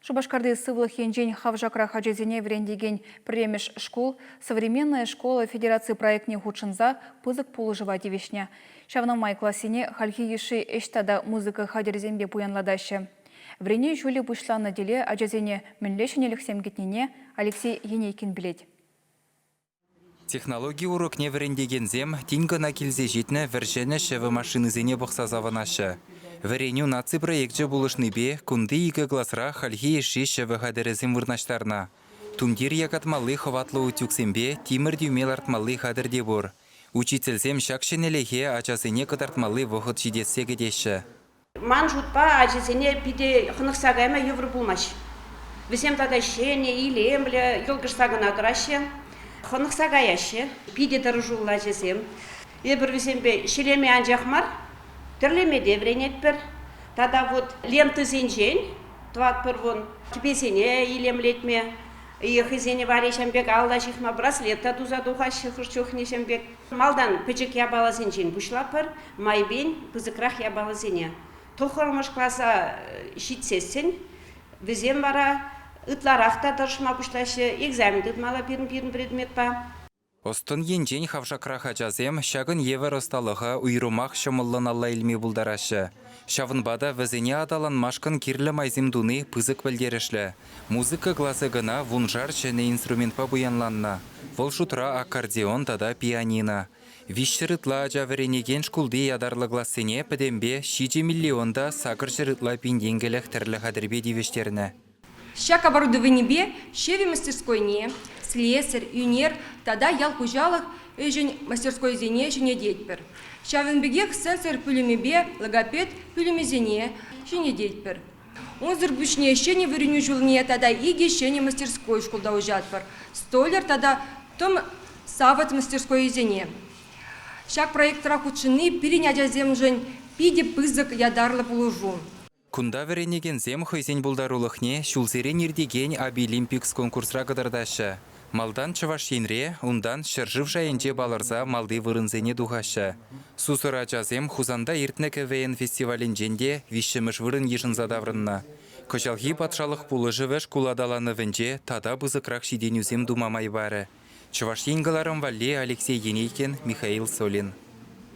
Шубашкарды сывлых енжен хавжакра хаджезене врендеген премеш школ, современная школа Федерации проектне худшынза пызык пулыжыва девешня. Шавнамай классине хальхи еши эштада музыка хадерзембе пуянладаще. Врене жюли бушла на деле аджезене мінлешенелік семгетнене Алексей Енейкин билет. Технология урокне врендеген зем тинго на килзе житне вершене шевы машины зене бұқса заванашы. Вреню наци проектже булышны бе кунды игі гласра хальхи еши шевы хадерезем вырнаштарна. Тумдир якатмалы ховатлы утюксембе тимір дюмел артмалы хадерде бур. Учительзем шакшенелехе ачасыне кытартмалы вохыт жидетсе гедеші. Ман жутпа ачасыне пиде хынықсагайма евр булмаш. Весем тада шене или эмбле елгышсагына тұрашы. Хынықсагаяшы, пиде дырыжулы ачасем. Ебір весембе шелеме анжақмар. Тірлемеде вренетпір. Тада вот ленты зенжен, тват пырвон, кипесене илемлетме, ихызене варешембек алда шихма браслетта тузадуха шихырчухнешембек. Малдан пычык ябала зенжен бушлапыр, майбен пызыкрах ябала зене. Тухырмыш класса шитсесен, візем бара ытларақта дыршма бушлашы, экзамен тытмала пирін предмет па. Остын енжен хавжакраха жазем шагын евер осталыға уйрумақ шымылын алла илме бұлдарашы. Шавын бада візене адалан машқын кирлі майзем дуны пызык білдерішлі. Музыка класы гына вунжар шәне инструментпа бұянланна. Вол шутра аккордеон тада пианино. Вишшірытла жаверенеген шкулды ядарлы классене пәдембе 6 миллионда сакыр жырытла пинденгелек тірлі хадырбе девештеріне. Щак оборудовании шеви мастерской не, слесарь, юнер, тогда ял кужалых эжень мастерской зене жене детпер. Щавенбегех сенсор пулемебе, логопед пулемезене жене детпер. Он зарбушне еще не выреню жулне, тогда иги еще не мастерской школда ужатпер. Столер тогда том сават мастерской зене. Щак проектора кучины перенять земжень пиде пызык ядарлы полужу. Кунда веренеген зем хойзен булдарулықне шулзерен ердеген Абилимпикс конкурсра қыдырдашы. Малдан чываш енре, ундан шыржыв жайынже баларза малды вырынзене дұғашы. Сусыра жазем хузанда ертіне кәвейін фестивалін женде вишшіміш вырын ешін задаврынна. Көшалхи патшалық пулы живеш куладаланы венже тада бызықрақ шиден үзем думамай бары. Чываш енгіларым валле Алексей Енейкин, Михаил Солин.